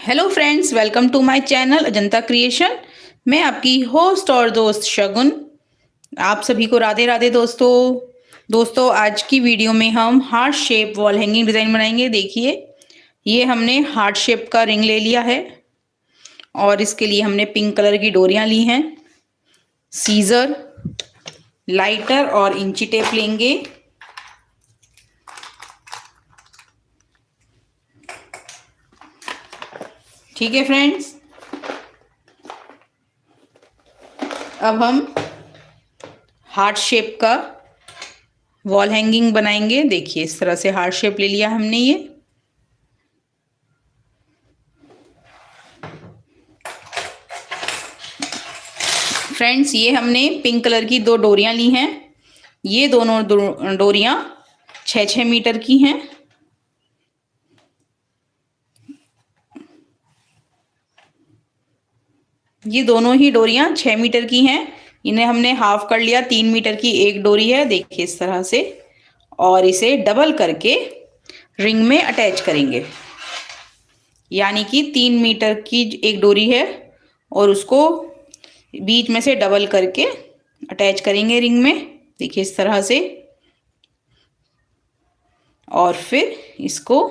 Hello friends, welcome to my channel Ajanta creation. मैं आपकी host और दोस्त शगुन। आप सभी को राधे राधे दोस्तों आज की वीडियो में हम heart shape wall hanging design बनाएंगे। देखिए, ये हमने हार्ट शेप का रिंग ले लिया है और इसके लिए हमने पिंक कलर की डोरियां ली हैं। सीजर, लाइटर और इंची टेप लेंगे। ठीक है फ्रेंड्स, अब हम हार्ट शेप का वॉल हैंगिंग बनाएंगे। देखिए, इस तरह से हार्ट शेप ले लिया हमने। ये फ्रेंड्स, ये हमने पिंक कलर की दो डोरियां ली हैं। ये दोनों डोरियां 6-6 मीटर की हैं। ये दोनों ही डोरियां 6 मीटर की हैं। इन्हें हमने हाफ कर लिया। 3 मीटर की एक डोरी है, देखिए इस तरह से, और इसे डबल करके रिंग में अटैच करेंगे। यानी कि 3 मीटर की एक डोरी है और उसको बीच में से डबल करके अटैच करेंगे रिंग में, देखिए इस तरह से। और फिर इसको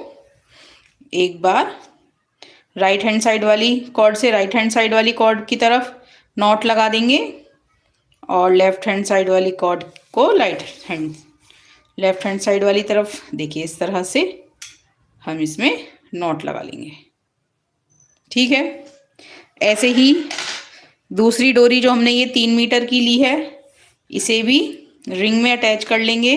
एक बार राइट हैंड साइड वाली कॉर्ड से राइट हैंड साइड वाली कॉर्ड की तरफ नॉट लगा देंगे और लेफ्ट हैंड साइड वाली कॉर्ड को लेफ्ट हैंड साइड वाली तरफ, देखिए इस तरह से हम इसमें नॉट लगा लेंगे। ठीक है, ऐसे ही दूसरी डोरी जो हमने ये 3 मीटर की ली है, इसे भी रिंग में अटैच कर लेंगे।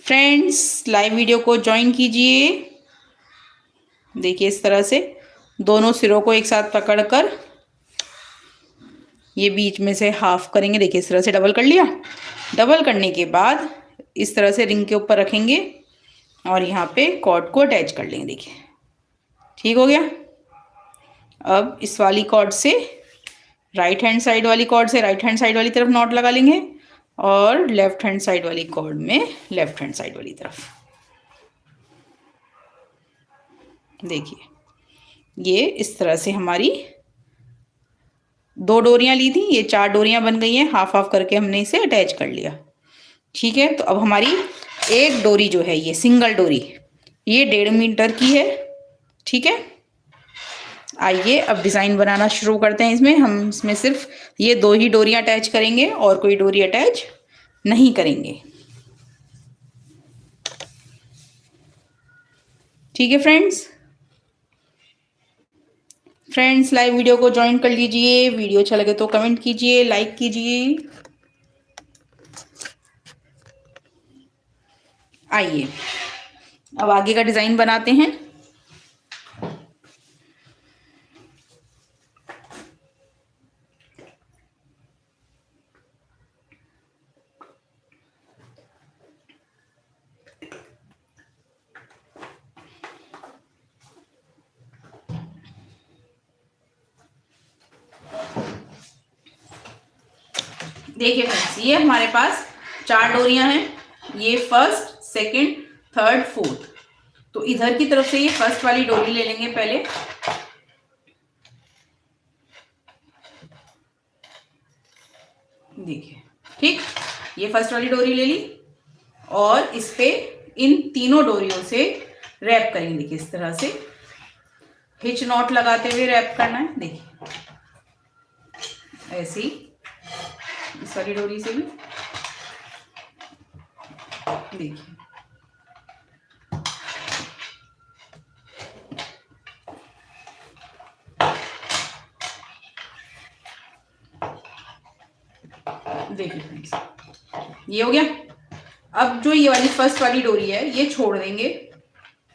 फ्रेंड्स, लाइव वीडियो को ज्वाइन कीजिए। देखिए इस तरह से दोनों सिरों को एक साथ पकड़कर ये बीच में से हाफ करेंगे। देखिए इस तरह से डबल कर लिया। डबल करने के बाद इस तरह से रिंग के ऊपर रखेंगे और यहाँ पे कॉर्ड को अटैच कर लेंगे। देखिए ठीक हो गया। अब इस वाली कॉर्ड से राइट हैंड साइड वाली कॉर्ड से राइट हैंड साइड वाली तरफ नॉट लगा लेंगे और लेफ्ट हैंड साइड वाली कॉर्ड में लेफ्ट हैंड साइड वाली तरफ। देखिए, ये इस तरह से हमारी 2 डोरियां ली थी, ये 4 डोरियां बन गई हैं। हाफ हाफ करके हमने इसे अटैच कर लिया। ठीक है, तो अब हमारी एक डोरी जो है, ये सिंगल डोरी, ये 1.5 मीटर की है। ठीक है, आइए अब डिज़ाइन बनाना शुरू करते हैं। इसमें हम इसमें सिर्फ ये 2 ही डोरियां अटैच करेंगे और कोई डोरी अटैच नहीं करेंगे। ठीक है फ्रेंड्स, लाइव वीडियो को ज्वाइन कर लीजिए। वीडियो अच्छा लगे तो कमेंट कीजिए, लाइक कीजिए। आइए अब आगे का डिज़ाइन बनाते हैं। देखिए फ्रेंड्स, ये हमारे पास 4 डोरियां हैं। ये फर्स्ट, सेकंड, थर्ड, फोर्थ। तो इधर की तरफ से ये फर्स्ट वाली डोरी ले लेंगे पहले। देखिए, ठीक, ये फर्स्ट वाली डोरी ले ली और इस पे इन तीनों डोरियों से रैप करेंगे। देखिए इस तरह से हिच नॉट लगाते हुए रैप करना है। देखिए ऐसे ही इस वाली डोरी से भी देखिए। देखिए फ्रेंड्स, ये हो गया। अब जो ये वाली फर्स्ट वाली डोरी है, ये छोड़ देंगे।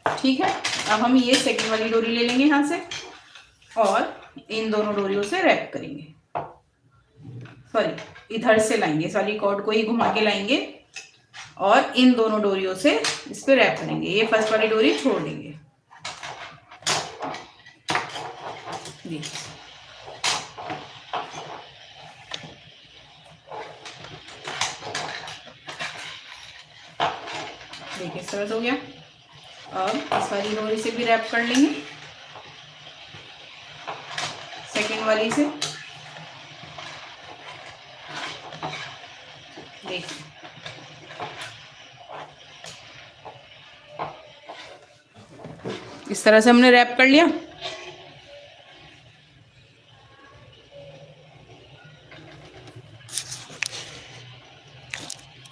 ठीक है, अब हम ये सेकंड वाली डोरी ले लेंगे यहाँ से और इन दोनों डोरियों से रैप करेंगे। सॉरी, इधर से लाएंगे, इस वाली कॉर्ड को ही घुमा के लाएंगे और इन दोनों डोरियों से इस पे रैप करेंगे। ये फर्स्ट वाली डोरी छोड़ देंगे। देखिए देखिए इस तरह से हो गया। अब इस वाली डोरी से भी रैप कर लेंगे, सेकेंड वाली से। देखिए इस तरह से हमने रैप कर लिया।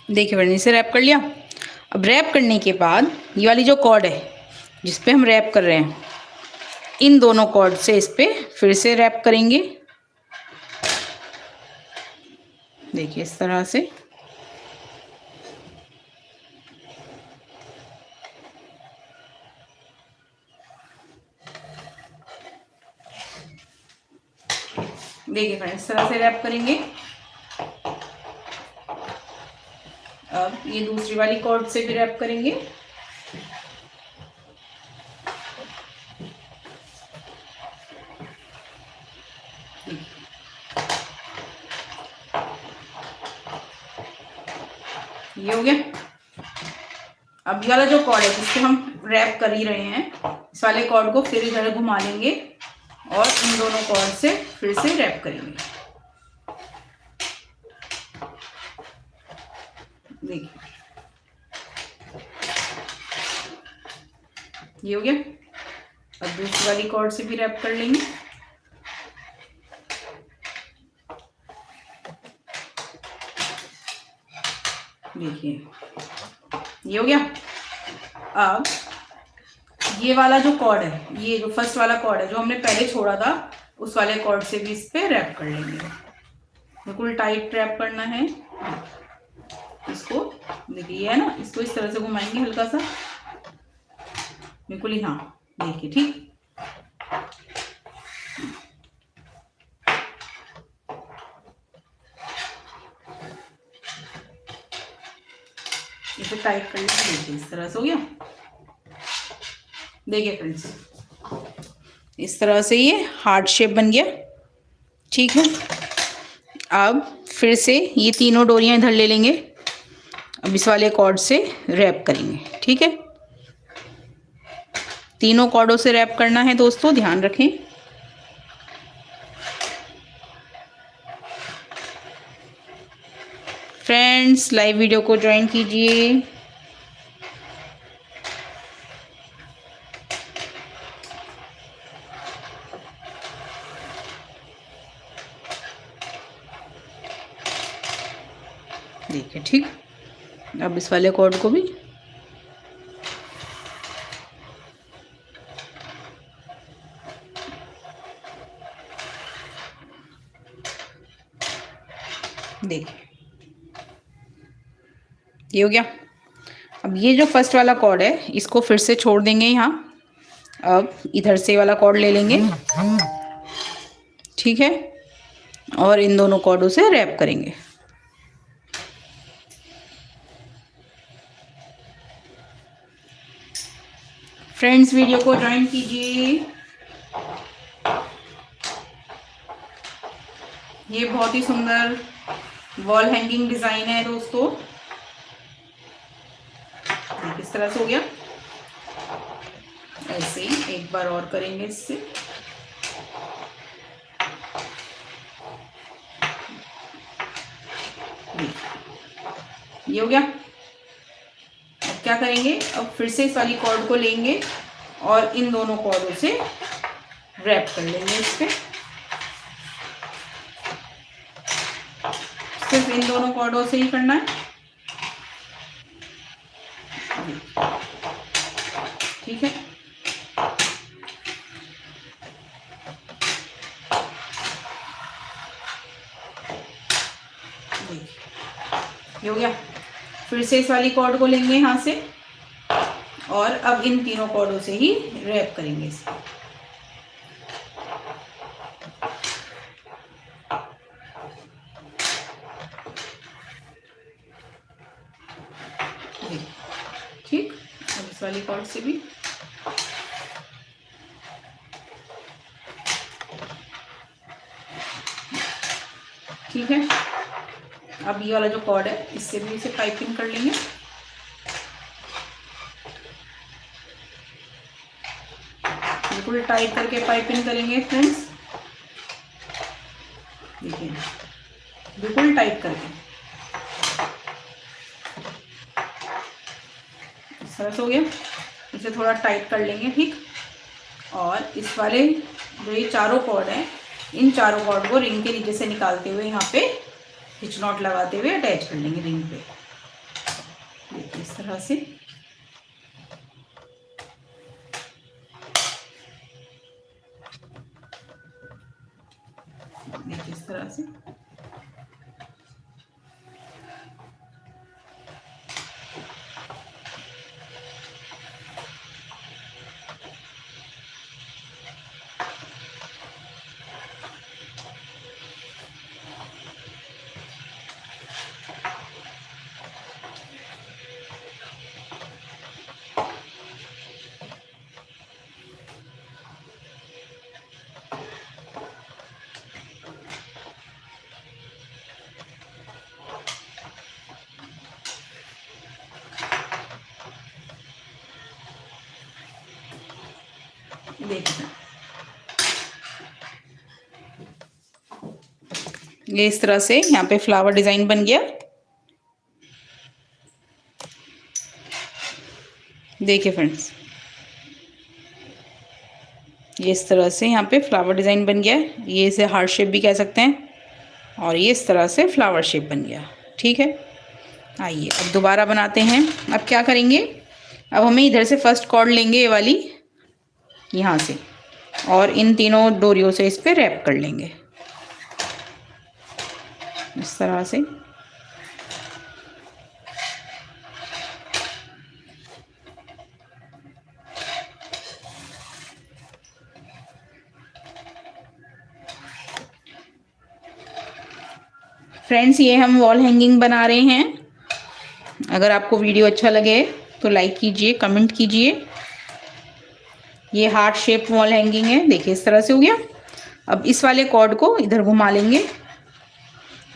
देखिए फ्रेंड्स इसे रैप कर लिया। अब रैप करने के बाद ये वाली जो कॉर्ड है जिस पे हम रैप कर रहे हैं, इन दोनों कॉर्ड से इस पे फिर से रैप करेंगे। देखिए इस तरह से। देखिए फ्रेंड्स इस तरह से रैप करेंगे। अब ये दूसरी वाली कॉर्ड से भी रैप करेंगे। ये हो गया। अब ये वाला जो कॉर्ड है जिससे हम रैप कर ही रहे हैं, इस वाले कॉर्ड को फिर इधर घुमा लेंगे और इन दोनों कॉर्ड से फिर से रैप करेंगे। देखिए ये हो गया। अब दूसरी वाली कॉर्ड से भी रैप कर लेंगे। देखिए ये हो गया। अब ये वाला जो कॉर्ड है, ये जो फर्स्ट वाला कॉर्ड है जो हमने पहले छोड़ा था, उस वाले कॉर्ड से भी इस पे रैप कर लेंगे। बिल्कुल टाइट रैप करना है इसको। देखिए ये है ना, इसको इस तरह से घुमाएंगे हल्का सा, बिल्कुल ही। हाँ देखिए ठीक। इसे टाइट कर लेंगे। देखिए इस तरह से हो गया। देखिए फ्रेंड्स इस तरह से ये हार्ट शेप बन गया। ठीक है। अब फिर से ये तीनों डोरियां इधर ले लेंगे। अब इस वाले कॉर्ड से रैप करेंगे। ठीक है, तीनों कॉर्डों से रैप करना है दोस्तों, ध्यान रखें। फ्रेंड्स लाइव वीडियो को ज्वाइन कीजिए। देखिए ठीक। अब इस वाले कॉर्ड को भी देखिए ये हो गया। अब ये जो फर्स्ट वाला कॉर्ड है इसको फिर से छोड़ देंगे यहाँ। अब इधर से वाला कॉर्ड ले लेंगे। ठीक है, और इन दोनों कॉर्डों से रैप करेंगे। फ्रेंड्स वीडियो को ज्वाइन कीजिए। ये बहुत ही सुंदर वॉल हैंगिंग डिजाइन है दोस्तों। किस तरह से हो गया। ऐसे ही एक बार और करेंगे इससे। ये हो गया। अब क्या करेंगे, अब फिर से इस वाली कॉर्ड को लेंगे और इन दोनों कॉर्डों से रैप कर लेंगे इस पे। सिर्फ इन दोनों कॉर्डों से ही करना है। ठीक है, ये हो गया। फिर से इस वाली कॉर्ड को लेंगे यहाँ से और अब इन तीनों कॉर्डों से ही रैप करेंगे इसको। ठीक, अब इस वाली कॉर्ड से भी। ठीक है, अब ये वाला जो कॉर्ड है इससे भी इसे पाइपिंग कर लेंगे। बिल्कुल टाइट करके पाइपिंग करेंगे फ्रेंड्स। देखिए बिल्कुल टाइट करके, सरस हो गया। इसे थोड़ा टाइट कर लेंगे, ठीक। और इस वाले जो ये चारों कॉर्ड हैं, इन चारों कॉर्ड को रिंग के नीचे से निकालते हुए यहाँ पे हिच नॉट लगाते हुए अटैच कर लेंगे रिंग पे। देखिए इस तरह से। देखिए इस तरह से। देखिए ये इस तरह से यहाँ पे फ्लावर डिजाइन बन गया। देखिए फ्रेंड्स, ये इस तरह से यहाँ पे फ्लावर डिजाइन बन गया है। ये इसे हार्ट शेप भी कह सकते हैं, और ये इस तरह से फ्लावर शेप बन गया। ठीक है, आइए अब दोबारा बनाते हैं। अब क्या करेंगे, अब हमें इधर से फर्स्ट कॉर्ड लेंगे, ये वाली यहाँ से, और इन तीनों डोरियों से इस पे रैप कर लेंगे इस तरह से। फ्रेंड्स ये हम वॉल हैंगिंग बना रहे हैं। अगर आपको वीडियो अच्छा लगे तो लाइक कीजिए, कमेंट कीजिए। ये हार्ट शेप वॉल हैंगिंग है। देखिए इस तरह से हो गया। अब इस वाले कॉर्ड को इधर घुमा लेंगे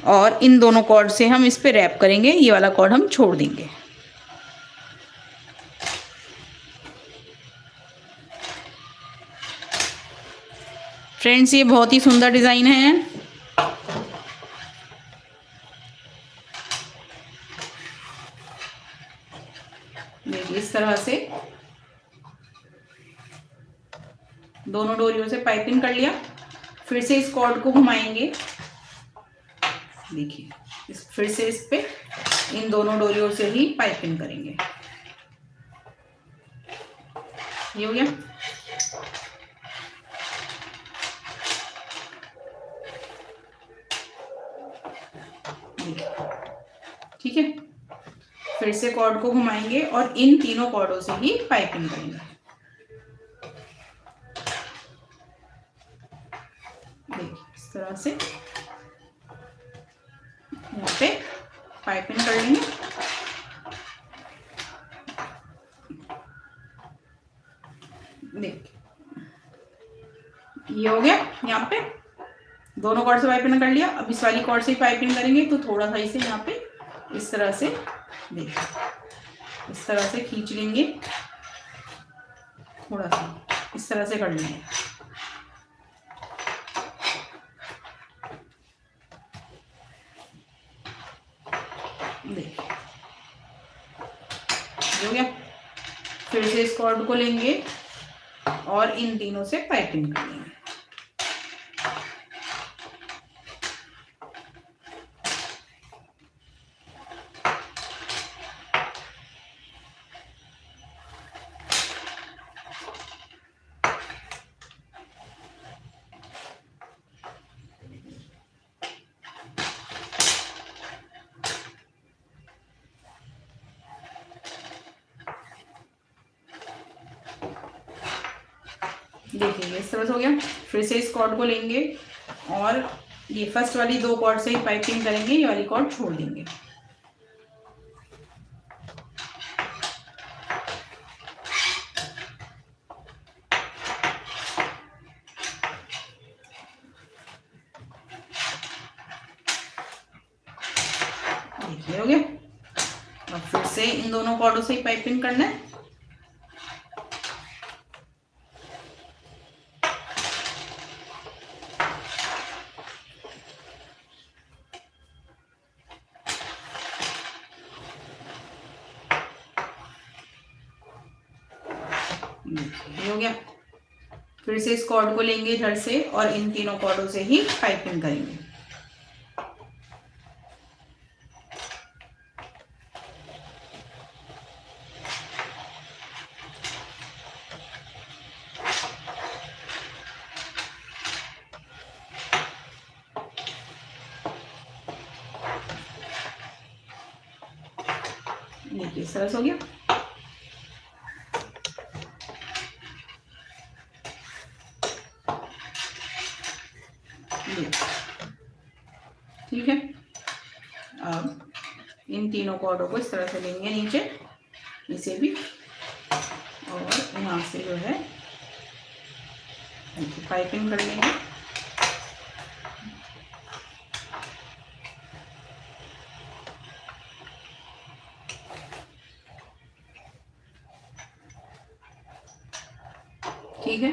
और इन दोनों कॉर्ड से हम इस पे रैप करेंगे। ये वाला कॉर्ड हम छोड़ देंगे। फ्रेंड्स ये बहुत ही सुंदर डिज़ाइन है। देखिए इस तरह से दोनों डोरियों से पाइपिंग कर लिया। फिर से इस कॉर्ड को घुमाएंगे। देखिए फिर से इस पे इन दोनों डोरियों से ही पाइपिंग करेंगे। ये हो गया। ठीक है, फिर से कॉर्ड को घुमाएंगे और इन तीनों कॉर्डों से ही पाइपिंग करेंगे। देखिए इस तरह से यहाँ पे पाइपिंग कर लेंगे। देखिए ये हो गया। यहाँ पे दोनों कॉर्ड से पाइपिंग कर लिया। अब इस वाली कॉर्ड से ही पाइपिंग करेंगे, तो थोड़ा सा इसे यहाँ पे इस तरह से, देखिए इस तरह से खींच लेंगे। थोड़ा सा इस तरह से कर लेंगे। देखिए हो गया। फिर से इस कॉर्ड को लेंगे और इन तीनों से पाइपिंग कर लेंगे। देखिए इस तरह से हो गया। फिर से इस कॉर्ड को लेंगे और ये फर्स्ट वाली दो कॉर्ड से ही पाइपिंग करेंगे। ये वाली कॉर्ड छोड़ देंगे। देखिए हो गया। अब फिर से इन दोनों कॉर्डों से ही पाइपिंग करना है। ये हो गया। फिर से इस कॉर्ड को लेंगे इधर से और इन तीनों कॉर्डों से ही पाइपिंग करेंगे। देखिए सरस हो गया। ठीक है, अब इन तीनों कॉर्डों को इस तरह से लेंगे नीचे, इसे भी, और यहाँ से जो है पाइपिंग कर लेंगे। ठीक है,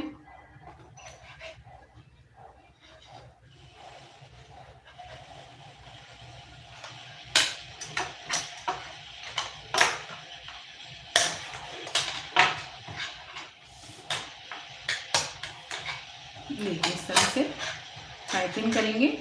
देखिए इस तरह से पाइपिंग करेंगे।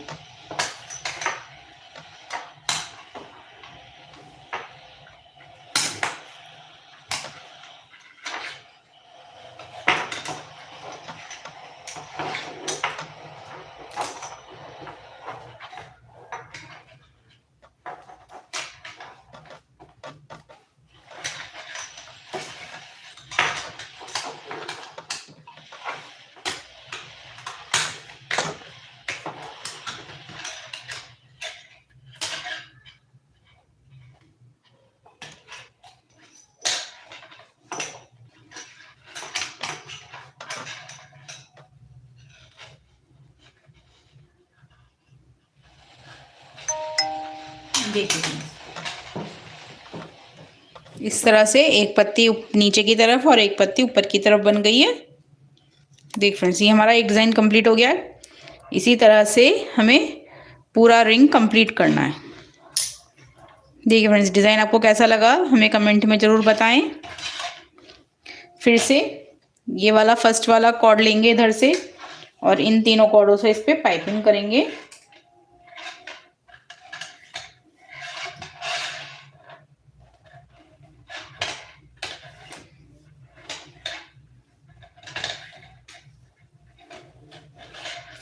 देखिए इस तरह से एक पत्ती नीचे की तरफ और एक पत्ती ऊपर की तरफ बन गई है। देख फ्रेंड्स, ये हमारा एक डिज़ाइन कंप्लीट हो गया है। इसी तरह से हमें पूरा रिंग कंप्लीट करना है। देखिए फ्रेंड्स, डिज़ाइन आपको कैसा लगा हमें कमेंट में ज़रूर बताएं। फिर से ये वाला फर्स्ट वाला कॉर्ड लेंगे इधर से और इन तीनों कॉर्डों से इस पर पाइपिंग करेंगे।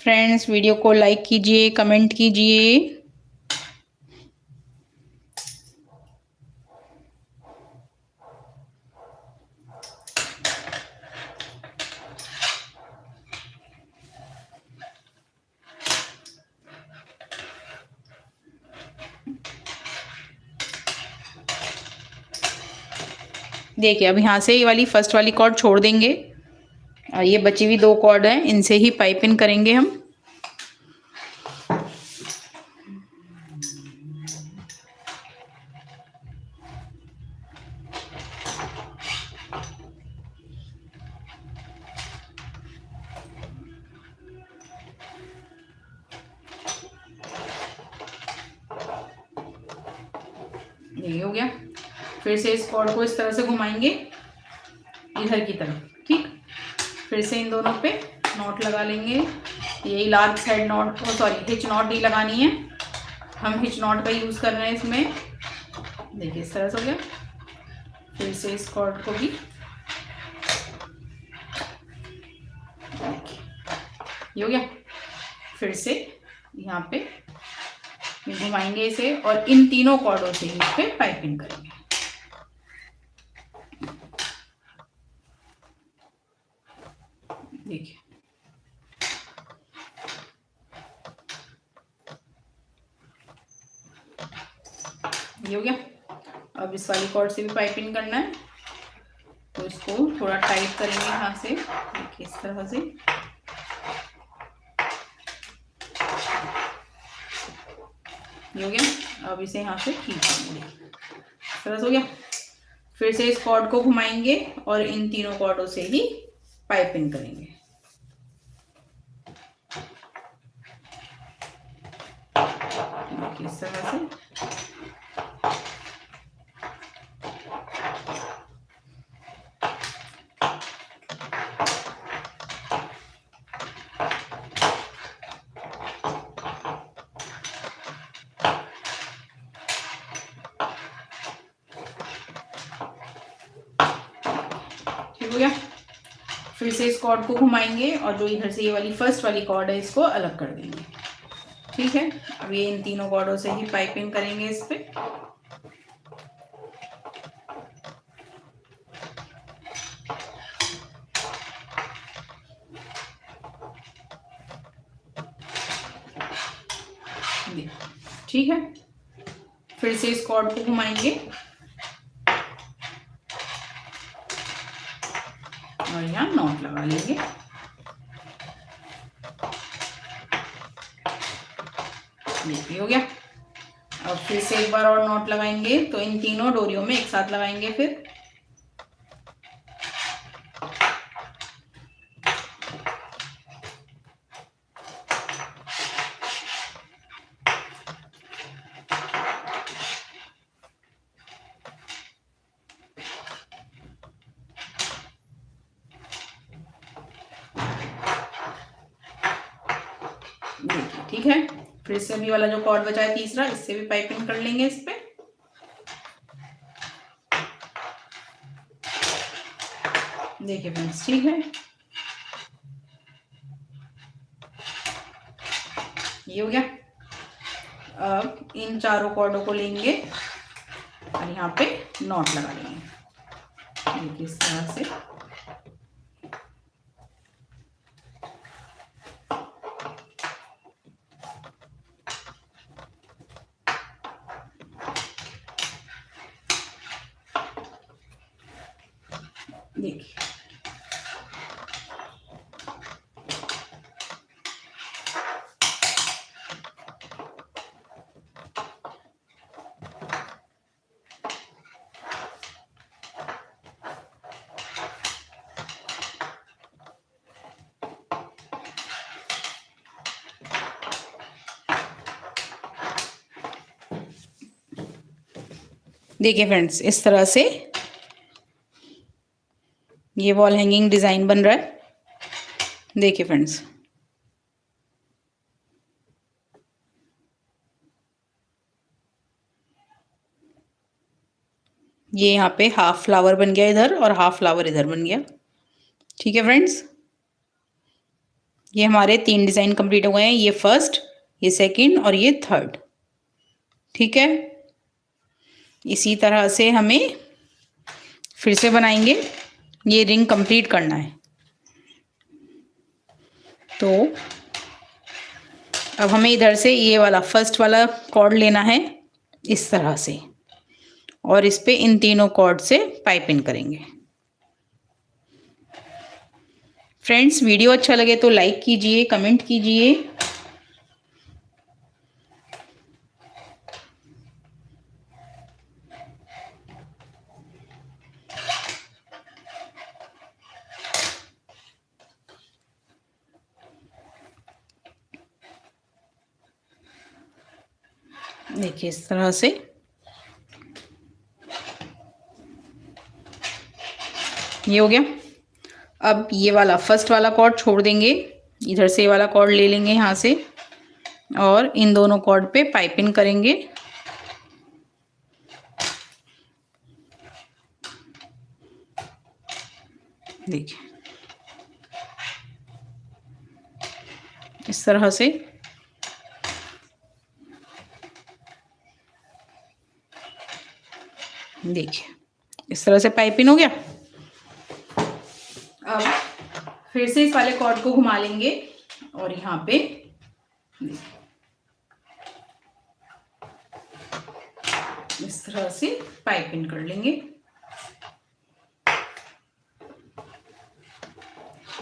फ्रेंड्स, वीडियो को लाइक कीजिए, कमेंट कीजिए। देखिए अब यहाँ से ये वाली फर्स्ट वाली कॉर्ड छोड़ देंगे और ये बची हुई दो कॉर्ड हैं, इनसे ही पाइपिंग करेंगे हम। ये हो गया। फिर से इस कॉर्ड को इस तरह से घुमाएंगे इधर की तरफ। ठीक, फिर से इन दोनों पे नॉट लगा लेंगे। यही large side not, sorry hitch not ही लगानी है, हम हिच नॉट का यूज़ कर रहे हैं इसमें। देखिए इस तरह से हो गया। फिर से इस कॉर्ड को भी ये हो गया। फिर से यहाँ पे घुमाएंगे इसे और इन तीनों कॉर्डों से इस पे पाइपिंग करेंगे। देखिए ये हो गया। अब इस वाली कॉर्ड से भी पाइपिंग करना है, तो इसको थोड़ा टाइट करेंगे यहाँ से। देखिए इस तरह से ये हो गया। अब इसे यहाँ से खींचेंगे, इस तरह से हो गया। फिर से इस कॉर्ड को घुमाएंगे और इन तीनों कॉर्डों से ही पाइपिंग करेंगे। इस तरह से हो गया। फिर से इस कॉर्ड को घुमाएंगे और जो इधर से ये वाली फर्स्ट वाली कॉर्ड है इसको अलग कर देंगे। ठीक है, अब ये इन तीनों कॉर्डों से ही पाइपिंग करेंगे इस पे। ठीक है, फिर से इस कॉर्ड को घुमाएंगे और यहाँ नॉट लगा लेंगे। देखिए हो गया। अब फिर से एक बार और नॉट लगाएंगे, तो इन तीनों डोरियों में एक साथ लगाएंगे। फिर देखिए ठीक है, फिर से अभी वाला जो कॉर्ड बचा है तीसरा, इससे भी पाइपिंग कर लेंगे इस पे। देखिए फ्रेंड्स ठीक है, ये हो गया। अब इन चारों कॉर्डों को लेंगे और यहाँ पे नॉट लगा लेंगे। देखिए इस तरह से। देखिए देखिए फ्रेंड्स, इस तरह से ये वॉल हैंगिंग डिजाइन बन रहा है। देखिए फ्रेंड्स, ये यहाँ पे हाफ फ्लावर बन गया इधर और हाफ फ्लावर इधर बन गया। ठीक है फ्रेंड्स, ये हमारे 3 डिजाइन कंप्लीट हो गए हैं, ये फर्स्ट, ये सेकंड और ये थर्ड। ठीक है, इसी तरह से हमें फिर से बनाएंगे, ये रिंग कंप्लीट करना है। तो अब हमें इधर से ये वाला फर्स्ट वाला कॉर्ड लेना है इस तरह से, और इस पे इन तीनों कॉर्ड से पाइपिंग करेंगे। फ्रेंड्स वीडियो अच्छा लगे तो लाइक कीजिए, कमेंट कीजिए। देखिए इस तरह से ये हो गया। अब ये वाला फर्स्ट वाला कॉर्ड छोड़ देंगे, इधर से ये वाला कॉर्ड ले लेंगे यहाँ से और इन दोनों कॉर्ड पे पाइपिंग करेंगे। देखिए इस तरह से। देखिए इस तरह से पाइपिंग हो गया। अब फिर से इस वाले कॉर्ड को घुमा लेंगे और यहाँ पे इस तरह से पाइपिंग कर लेंगे।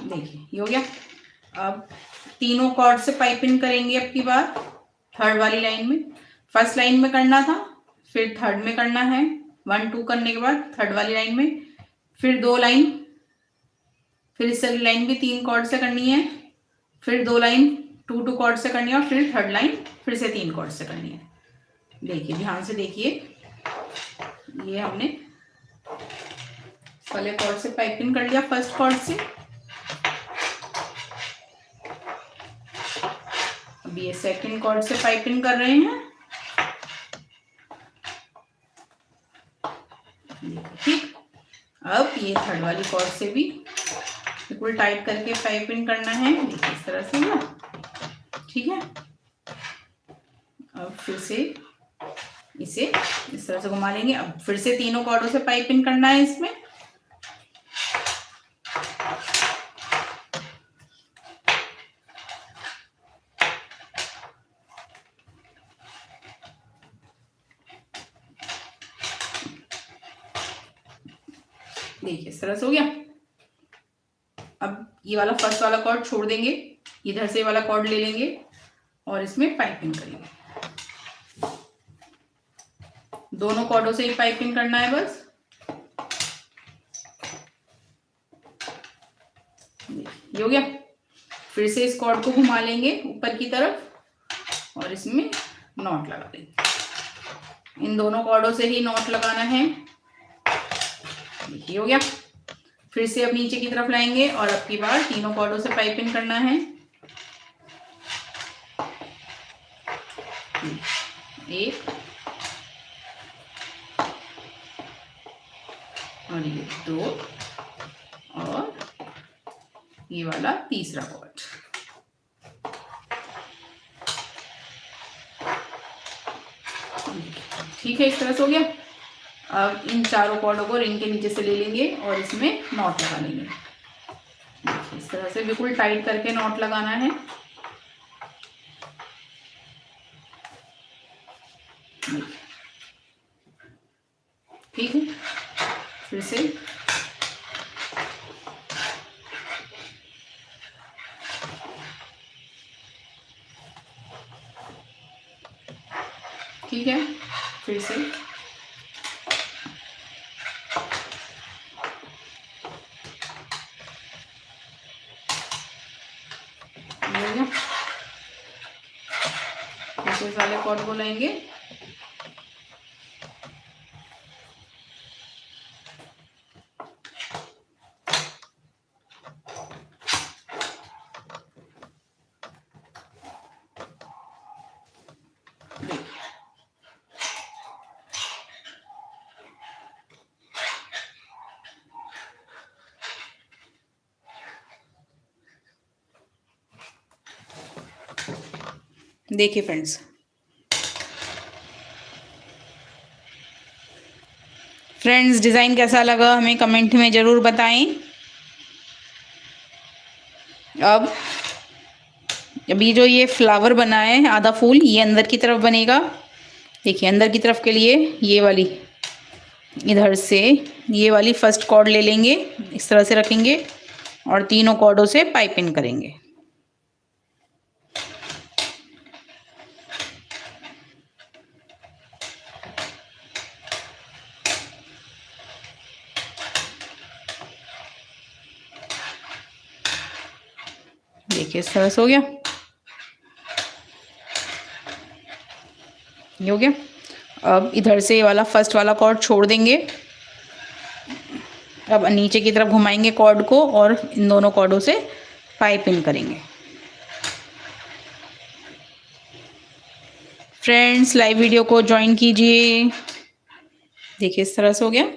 देखिए ये हो गया। अब तीनों कॉर्ड से पाइपिंग करेंगे अब की बार थर्ड वाली लाइन में। फर्स्ट लाइन में करना था, फिर थर्ड में करना है, 1 2 करने के बाद थर्ड वाली लाइन में, फिर 2 लाइन, फिर इस वाली लाइन भी 3 कॉर्ड से करनी है, फिर 2 लाइन 2 2 कॉर्ड से करनी है और फिर थर्ड लाइन फिर से 3 कॉर्ड से करनी है। देखिए ध्यान से देखिए, ये हमने पहले कॉर्ड से पाइपिंग कर लिया फर्स्ट कॉर्ड से। अब ये सेकंड कॉर्ड से पाइपिंग कर रहे हैं। ठीक, अब ये थर्ड वाली कॉर्ड से भी बिल्कुल टाइट करके पाइपिंग करना है। देखिए इस तरह से ना, ठीक है। अब फिर से इसे इस तरह से घुमा लेंगे। अब फिर से तीनों कॉर्डों से पाइपिंग करना है इसमें। देखिए इस तरह से हो गया। अब ये वाला फर्स्ट वाला कॉर्ड छोड़ देंगे, इधर से वाला कॉर्ड ले लेंगे और इसमें पाइपिंग करेंगे। दोनों कॉर्डों से ही पाइपिंग करना है बस। ये हो गया। फिर से इस कॉर्ड को घुमा लेंगे ऊपर की तरफ और इसमें नॉट लगा देंगे। इन दोनों कॉर्डों से ही नॉट लगाना है। देखिए हो गया। फिर से अब नीचे की तरफ लाएंगे और अब की बार तीनों कॉर्डों से पाइपिंग करना है। एक और ये दो और ये वाला तीसरा कॉर्ड। ठीक है, इस तरह से हो गया। अब इन चारों कॉर्डों को रिंग के नीचे से ले लेंगे और इसमें नॉट लगा लेंगे। इस तरह से बिल्कुल टाइट करके नॉट लगाना है। ठीक है, फिर से ठीक है, फिर से दूसरे वाले कॉर्ड को लेंगे। देखिए फ्रेंड्स डिज़ाइन कैसा लगा हमें कमेंट में ज़रूर बताएं। अब अभी जो ये फ्लावर बना है आधा फूल, ये अंदर की तरफ बनेगा। देखिए अंदर की तरफ के लिए ये वाली, इधर से ये वाली फर्स्ट कॉर्ड ले लेंगे, इस तरह से रखेंगे और तीनों कॉर्डों से पाइपिंग करेंगे। देखिए इस तरह से हो गया। ये हो गया। अब इधर से ये वाला फर्स्ट वाला कॉर्ड छोड़ देंगे। अब नीचे की तरफ घुमाएंगे कॉर्ड को और इन दोनों कॉर्डों से पाइपिंग करेंगे। फ्रेंड्स लाइव वीडियो को ज्वाइन कीजिए। देखिए इस तरह से हो गया।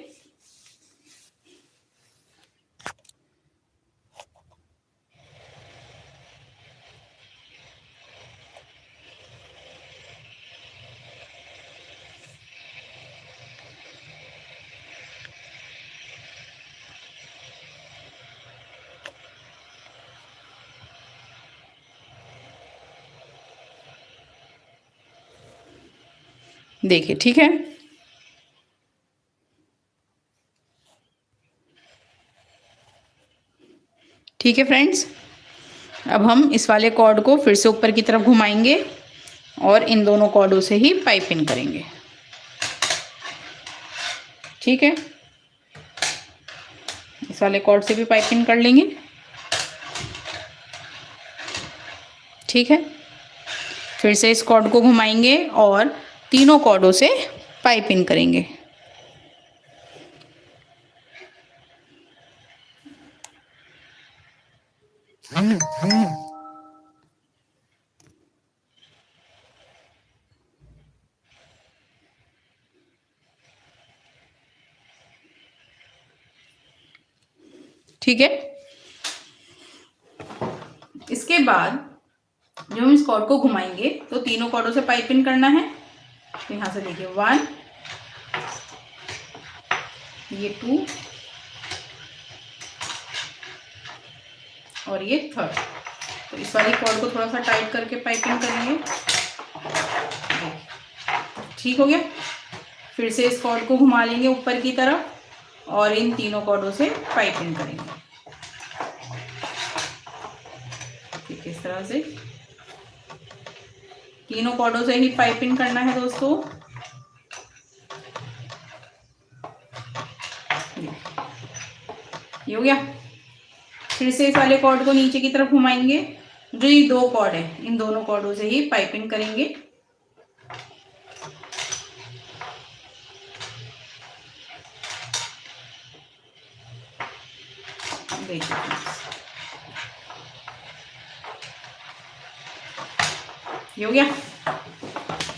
देखिए ठीक है। ठीक है फ्रेंड्स, अब हम इस वाले कॉर्ड को फिर से ऊपर की तरफ घुमाएंगे और इन दोनों कॉर्डों से ही पाइपिंग करेंगे। ठीक है, इस वाले कॉर्ड से भी पाइपिंग कर लेंगे। ठीक है, फिर से इस कॉर्ड को घुमाएंगे और तीनों कॉर्डों से पाइपिंग करेंगे। ठीक है। इसके बाद जब हम इस कॉर्ड को घुमाएंगे तो तीनों कॉर्डों से पाइपिंग करना है। तो यहाँ से देखिए 1, ये 2 और ये 3rd। तो इस वाली कॉर्ड को थोड़ा सा टाइट करके पाइपिंग करेंगे। ठीक हो गया। फिर से इस कॉर्ड को घुमा लेंगे ऊपर की तरफ और इन तीनों कॉर्डों से पाइपिंग करेंगे। ठीक है, इस तरह से तीनों कॉर्डों से ही पाइपिंग करना है दोस्तों। ये हो गया। फिर से इस वाले कॉर्ड को नीचे की तरफ घुमाएंगे। जो ये 2 कॉर्ड है इन दोनों कॉर्डों से ही पाइपिंग करेंगे। देखिए ये हो गया।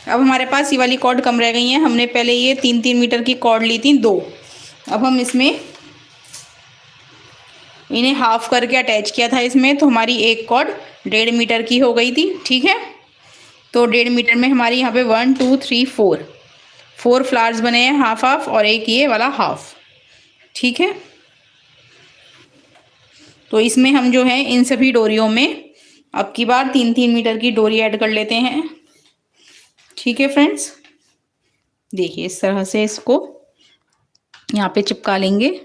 अब हमारे पास ये वाली कॉर्ड कम रह गई है। हमने पहले ये 3-3 मीटर की कॉर्ड ली थी 2। अब हम इसमें इन्हें हाफ करके अटैच किया था इसमें, तो हमारी एक कॉर्ड 1.5 मीटर की हो गई थी। ठीक है, तो 1.5 मीटर में हमारी यहाँ पे 1 2 3 4 फ्लावर्स बने हैं, हाफ हाफ, और एक ये वाला हाफ। ठीक है, तो इसमें हम जो है इन सभी डोरियों में अब की बार 3-3 मीटर की डोरी ऐड कर लेते हैं। ठीक है फ्रेंड्स, देखिए इस तरह से इसको यहाँ पे चिपका लेंगे।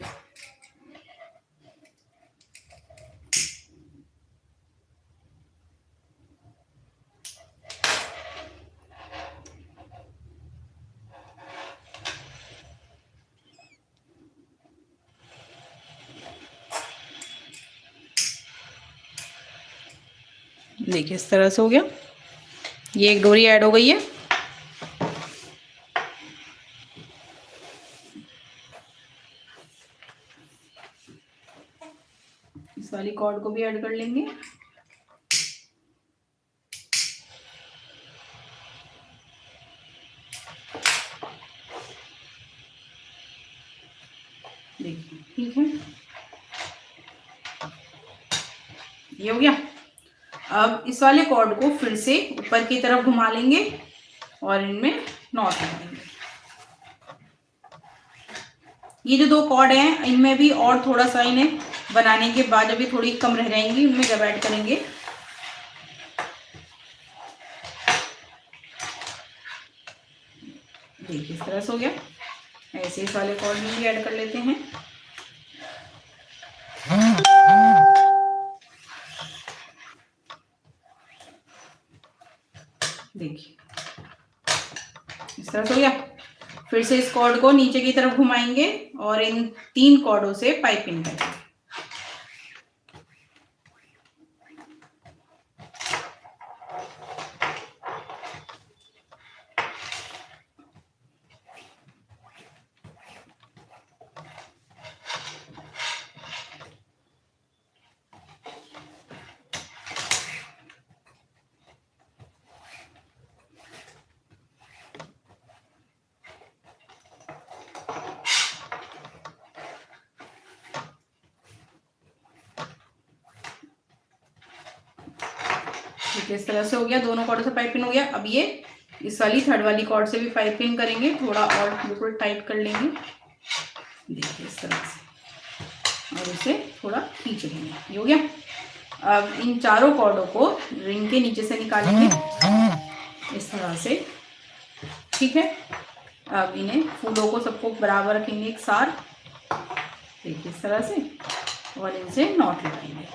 देखिए इस तरह से हो गया। ये एक डोरी ऐड हो गई है। इस वाली कॉर्ड को भी ऐड कर लेंगे। देखिए ठीक है, ये हो गया। अब इस वाले कॉर्ड को फिर से ऊपर की तरफ घुमा लेंगे और इनमें नॉट लगाएंगे। ये जो 2 कॉर्ड हैं इनमें भी और थोड़ा सा इन्हें बनाने के बाद अभी थोड़ी कम रह जाएंगी, उनमें जब ऐड करेंगे। देखिए इस तरह से हो गया। ऐसे इस वाले कॉर्ड में भी ऐड कर लेते हैं। देखिए इस तरह से हो गया। फिर से इस कॉर्ड को नीचे की तरफ घुमाएंगे और इन 3 कॉर्डों से पाइपिंग करेंगे। ठीक है, इस तरह से हो गया। दोनों कॉर्ड से पाइपिंग हो गया। अब ये इस वाली 3rd वाली कॉर्ड से भी पाइपिंग करेंगे, थोड़ा और बिल्कुल टाइट कर लेंगे। देखिए इस तरह से, और इसे थोड़ा खींच लेंगे। ये हो गया। अब इन चारों कॉर्डों को रिंग के नीचे से निकालेंगे इस तरह से। ठीक है, अब इन्हें फूलों को सबको बराबर रखेंगे एक साथ। देखिए इस तरह से, और इनसे नॉट लगाएंगे।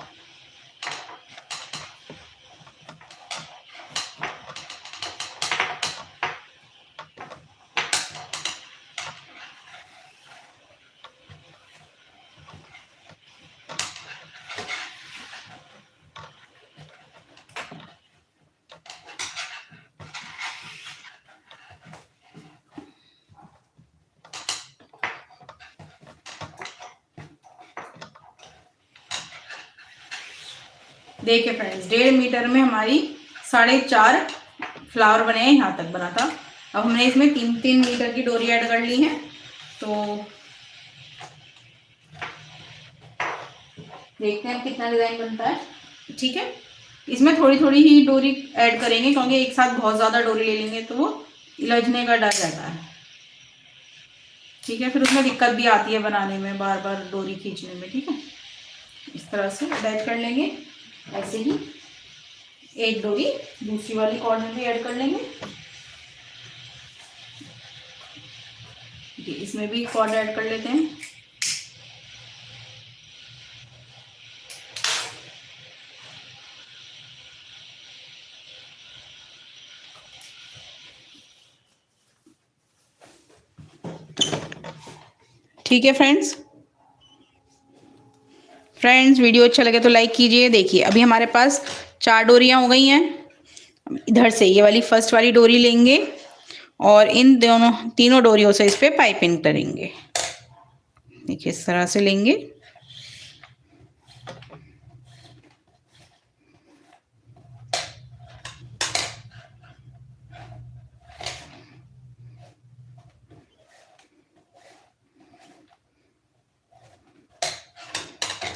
देखिए फ्रेंड्स, 1.5 मीटर में हमारी 4.5 फ्लावर बने हैं, यहाँ तक बना था। अब हमने इसमें 3-3 मीटर की डोरी ऐड कर ली है। तो देखते हैं कितना डिजाइन बनता है। ठीक है, इसमें थोड़ी थोड़ी ही डोरी ऐड करेंगे क्योंकि एक साथ बहुत ज्यादा डोरी ले लेंगे तो वो इलझने का डर रहता है। ठीक है, फिर उसमें दिक्कत भी आती है बनाने में, बार बार डोरी खींचने में। ठीक है, इस तरह से अटैच कर लेंगे। ऐसे ही एक डोरी दूसरी वाली कॉर्ड में भी ऐड कर लेंगे। इसमें भी कॉर्ड ऐड कर लेते हैं। ठीक है फ्रेंड्स, वीडियो अच्छा लगे तो लाइक कीजिए। देखिए अभी हमारे पास 4 डोरियां हो गई हैं। इधर से ये वाली फर्स्ट वाली डोरी लेंगे और इन दोनों तीनों डोरियों से इस पे पाइपिंग करेंगे। देखिए इस तरह से लेंगे।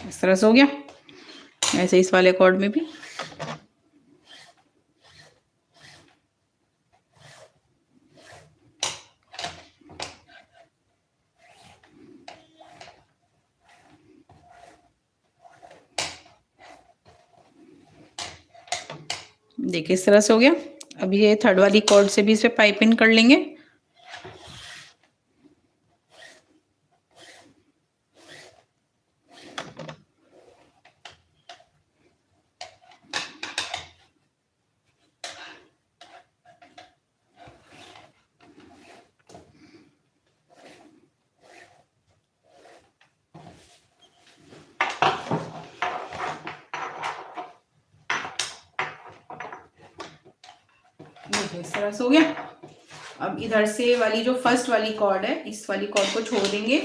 इस तरह से हो गया। ऐसे इस वाले कॉर्ड में भी। देखिए इस तरह से हो गया। अब ये थर्ड वाली कॉर्ड से भी इस पे पाइपिंग कर लेंगे। देखिए इस तरह से हो गया। अब इधर से वाली जो फर्स्ट वाली कॉर्ड है, इस वाली कॉर्ड को छोड़ देंगे।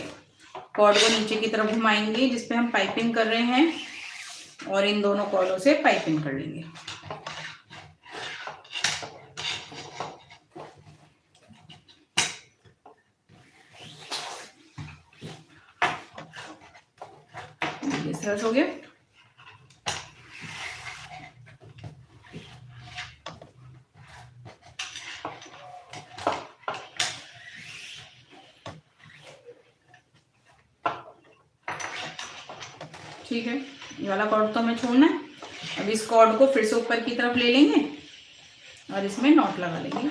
कॉर्ड को नीचे की तरफ घुमाएंगे जिसपे हम पाइपिंग कर रहे हैं और इन दोनों कॉर्डों से पाइपिंग कर लेंगे। इस तरह से हो गया। ठीक है, ये वाला कॉर्ड तो हमें छोड़ना है। अब इस कॉर्ड को फिर से ऊपर की तरफ ले लेंगे और इसमें नॉट लगा लेंगे।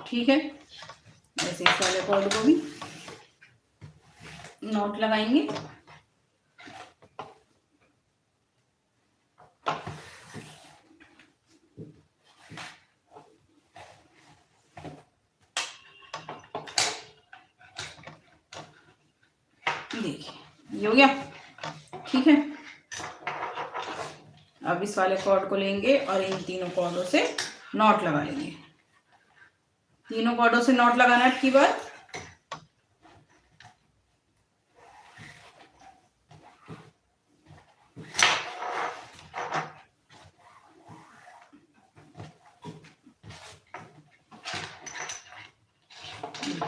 ठीक है, ऐसे इस वाले कॉर्ड को भी नॉट लगाएंगे। देखिए ये हो गया। ठीक है, अब इस वाले कॉर्ड को लेंगे और इन तीनों कॉर्डों से नॉट लगा लेंगे। तीनों कॉर्डों से नॉट लगाना की बात।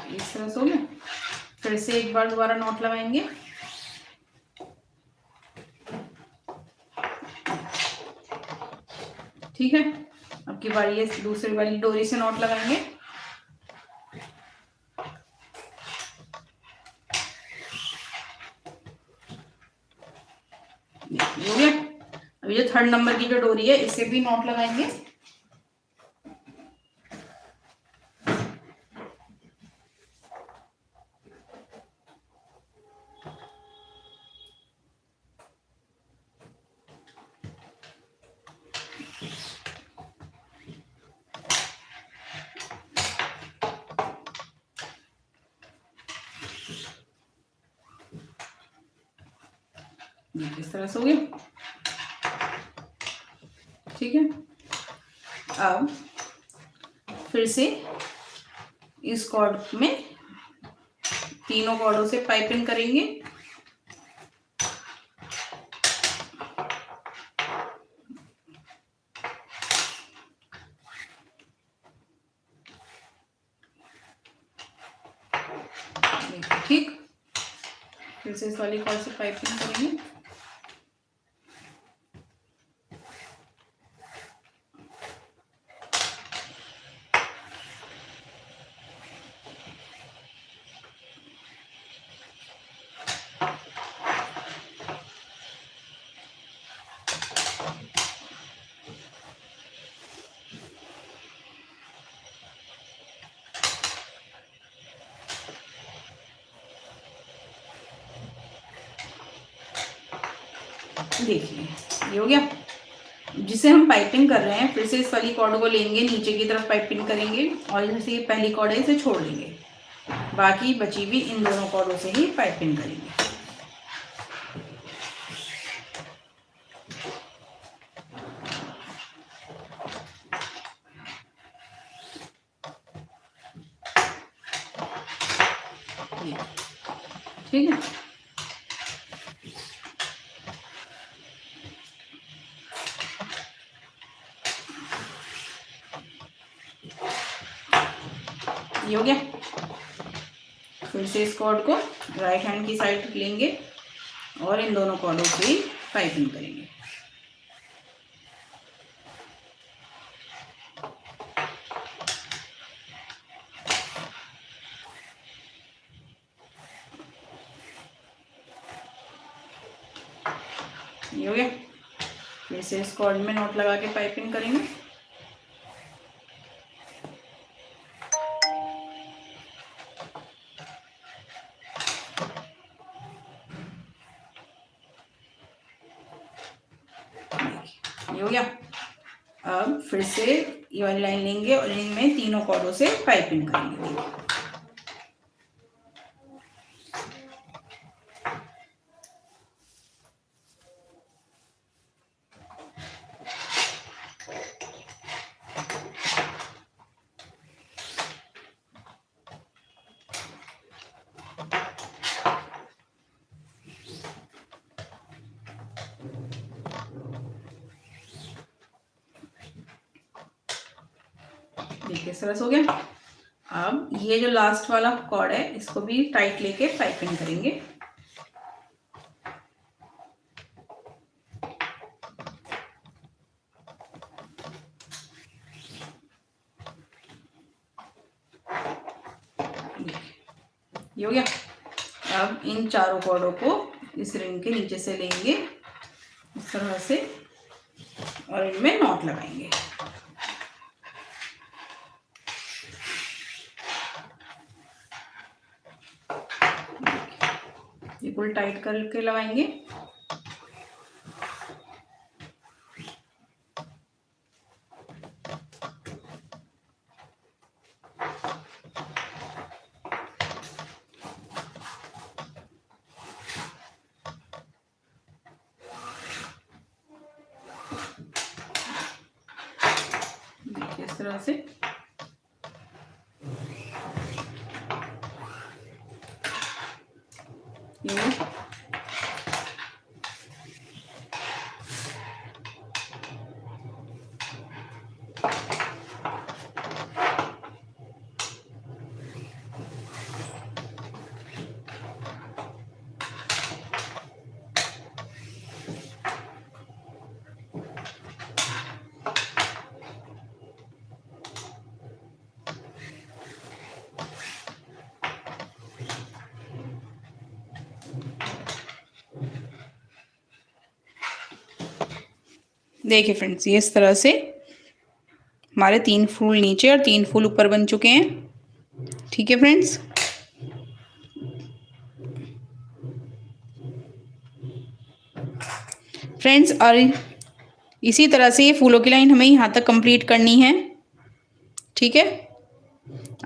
इस तरह से हो गया। फिर से एक बार दोबारा नॉट लगाएंगे। ठीक है, अब की बारी है दूसरी वाली डोरी से नॉट लगाएंगे। हो गया। अब ये थर्ड नंबर की जो डोरी है इसे भी नॉट लगाएंगे। इस तरह से हो गया। ठीक है, अब फिर से इस कॉर्ड में तीनों कॉर्डों से पाइपिंग करेंगे। ठीक, फिर से इस वाली कॉर्ड से पाइपिंग करेंगे। देखिए ये हो गया। जिसे हम पाइपिंग कर रहे हैं, फिर से इस वाली कॉर्ड को लेंगे, नीचे की तरफ पाइपिंग करेंगे और जैसे ये पहली कॉर्ड है इसे छोड़ देंगे, बाकी बची हुई इन दोनों कॉर्डों से ही पाइपिंग करेंगे। ठीक है, ये हो गया। फिर से इस कॉर्ड को राइट हैंड की साइड लेंगे और इन दोनों कॉर्डों से पाइपिंग करेंगे। ये हो गया। फिर से इस कॉर्ड में नॉट लगा के पाइपिंग करेंगे। ये हो गया। अब फिर से ये वाली लाइन लेंगे और इनमें तीनों कॉर्डों से पाइपिंग करेंगे। देखिए सरस हो गया। अब ये जो लास्ट वाला कॉर्ड है इसको भी टाइट लेके पाइपिंग करेंगे। ये हो गया। अब इन चारों कॉर्डों को इस रिंग के नीचे से लेंगे इस तरह से और इनमें नॉट लगाएंगे। बिल्कुल टाइट करके लगाएंगे। देखिए इस तरह से। ये देखिए फ्रेंड्स, ये इस तरह से हमारे 3 फूल नीचे और 3 फूल ऊपर बन चुके हैं। ठीक है फ्रेंड्स, और इसी तरह से ये फूलों की लाइन हमें यहाँ तक कंप्लीट करनी है। ठीक है,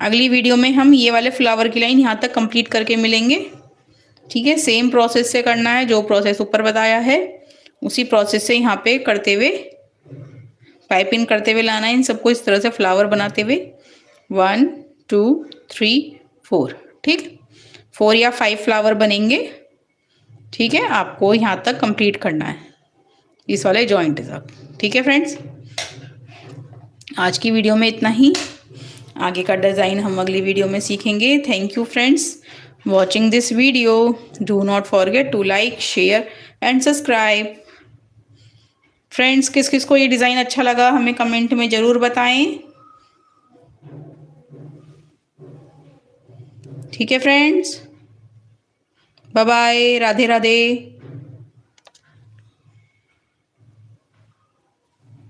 अगली वीडियो में हम ये वाले फ्लावर की लाइन यहाँ तक कंप्लीट करके मिलेंगे। ठीक है, सेम प्रोसेस से करना है, जो प्रोसेस ऊपर बताया है उसी प्रोसेस से यहाँ पे करते हुए पाइपिंग करते हुए लाना है इन सबको इस तरह से फ्लावर बनाते हुए 1 2 3 4। ठीक, 4 या 5 फ्लावर बनेंगे। ठीक है, आपको यहाँ तक कंप्लीट करना है इस वाले जॉइंट तक। ठीक है फ्रेंड्स, आज की वीडियो में इतना ही। आगे का डिज़ाइन हम अगली वीडियो में सीखेंगे। Thank you friends watching this video. Do not forget to like, share and subscribe. Friends, किस किस को ये डिज़ाइन अच्छा लगा हमें कमेंट में ज़रूर बताएं। ठीक है friends, bye bye, Radhe Radhe.